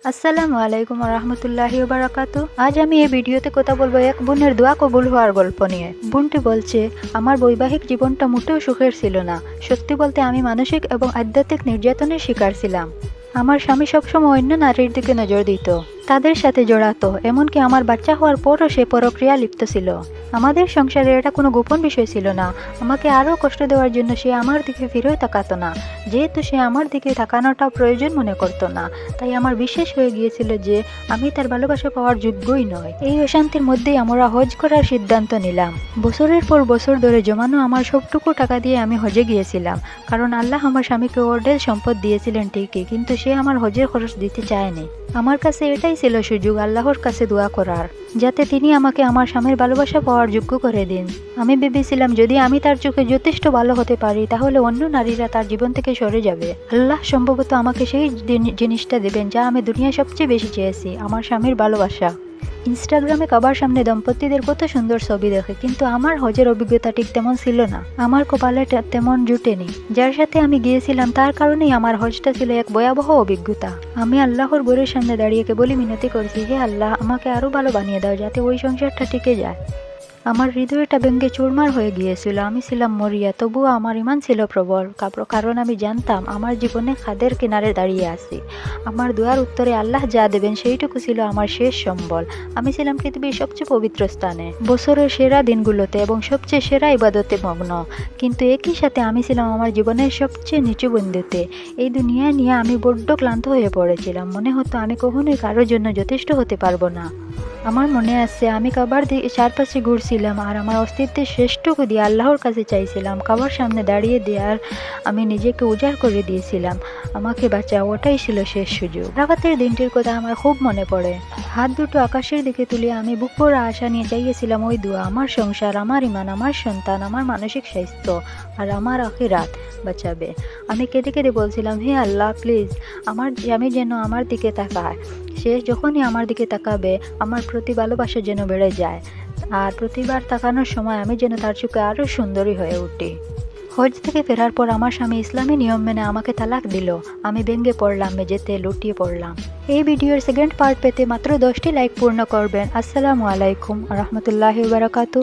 আসসালামু আলাইকুম রহমতুল্লাহি বারাকাতু। আজ আমি এই ভিডিওতে কথা বলবো এক বোনের দোয়া কবুল হওয়ার গল্প নিয়ে। বোনটি বলছে, আমার বৈবাহিক জীবনটা মোটেও সুখের ছিল না। সত্যি বলতে আমি মানসিক এবং আধ্যাত্মিক নির্যাতনের শিকার ছিলাম। আমার স্বামী সবসময় অন্য নারীর দিকে নজর দিত, তাদের সাথে জড়াতো, এমনকি আমার বাচ্চা হওয়ার পরও সে পরক্রিয়া লিপ্ত ছিল। আমাদের সংসারে এটা কোনো গোপন বিষয় ছিল না। আমাকে আরও কষ্ট দেওয়ার জন্য সে আমার দিকে ফিরেও তাকাতো না। যেহেতু সে আমার দিকে তাকানোটা প্রয়োজন মনে করতো না, তাই আমার বিশ্বাস হয়ে গিয়েছিল যে আমি তার ভালোবাসা পাওয়ার যোগ্যই নয়। এই অশান্তির মধ্যেই আমরা হজ করার সিদ্ধান্ত নিলাম। বছরের পর বছর ধরে জমানো আমার সবটুকু টাকা দিয়ে আমি হজে গিয়েছিলাম, কারণ আল্লাহ আমার স্বামীকে অঢেল সম্পদ দিয়েছিলেন ঠিকই, কিন্তু সে আমার হজের খরচ দিতে চায়নি। আমার কাছে এটাই ছিল সুযোগ আল্লাহর কাছে দোয়া করার, যাতে তিনি আমাকে আমার স্বামীর ভালোবাসা পাওয়ার যোগ্য করে দিন। আমি ভেবেছিলাম যদি আমি তার চোখে যথেষ্ট ভালো হতে পারি, তাহলে অন্য নারীরা তার জীবন থেকে সরে যাবে। আল্লাহ সম্ভবত আমাকে সেই জিনিসটা দেবেন যা আমি দুনিয়ায় সবচেয়ে বেশি চেয়েছি, আমার স্বামীর ভালোবাসা। ইনস্টাগ্রামে কাবার সামনে দম্পতিদের কত সুন্দর ছবি দেখে, কিন্তু আমার হজের অভিজ্ঞতা ঠিক তেমন ছিল না। আমার কপালে তেমন জুটেনি। যার সাথে আমি গিয়েছিলাম তার কারণেই আমার হজটা ছিল এক ভয়াবহ অভিজ্ঞতা। আমি আল্লাহর ঘরের সামনে দাঁড়িয়ে কেবলই মিনতি করছি, হে আল্লাহ, আমাকে আরো ভালো বানিয়ে দাও যাতে ওই সংসারটা টিকে যায়। আমার হৃদয়টা ভেঙে চুরমার হয়ে গিয়েছিল। আমি ছিলাম মরিয়া, তবুও আমার ইমান ছিল প্রবল, কারণ আমি জানতাম আমার জীবনে খাদের কিনারে দাঁড়িয়ে আছি। আমার দোয়ার উত্তরে আল্লাহ যা দেবেন সেইটুকু ছিল আমার শেষ সম্বল। আমি ছিলাম পৃথিবীর সবচেয়ে পবিত্র স্থানে, বছরের সেরা দিনগুলোতে এবং সবচেয়ে সেরা ইবাদতে মগ্ন, কিন্তু একই সাথে আমি ছিলাম আমার জীবনের সবচেয়ে নিচু বিন্দুতে। এই দুনিয়া নিয়ে আমি বড্ড ক্লান্ত হয়ে পড়েছিলাম। মনে হতো আমি কখনোই কারোর জন্য যথেষ্ট হতে পারবো না। আমার মনে আছে আমি কাবার চারপাশে ঘুরছিলাম আর আমার অস্তিত্বের শেষটুকু দিয়ে আল্লাহর কাছে চাইছিলাম। কাবার সামনে দাঁড়িয়ে দেওয়ার আমি নিজেকে উজাড় করে দিয়েছিলাম, আমাকে বাঁচাও, ওটাই ছিল শেষ সুযোগ। রাফাতের দিনটির কথা আমার খুব মনে পড়ে। হাত দুটো আকাশের দিকে তুলে আমি বুক ভরা আশা নিয়ে চাইয়েছিলাম ওই দোয়া, আমার সংসার, আমার ইমান, আমার সন্তান, আমার মানসিক স্বাস্থ্য আর আমার আখিরাত বাঁচাবে। আমি কেঁদে কেঁদে বলছিলাম, হে আল্লাহ, প্লিজ আমার স্বামী যেন আমার দিকে তাকায়। সে যখনই আমার দিকে তাকাবে আমার প্রতি ভালোবাসা যেন বেড়ে যায়, আর প্রতিবার তাকানোর সময় আমি যেন তার চোখে আরও সুন্দরী হয়ে উঠি। হজ থেকে ফেরার পর আমার স্বামী ইসলামী নিয়ম মেনে আমাকে তালাক দিল। আমি ভেঙে পড়লাম, মেঝেতে লুটিয়ে পড়লাম। এই ভিডিওর সেকেন্ড পার্ট পেতে মাত্র 10টি লাইক পূর্ণ করবেন। আসসালামু আলাইকুম রহমতুল্লাহি বারাকাতু।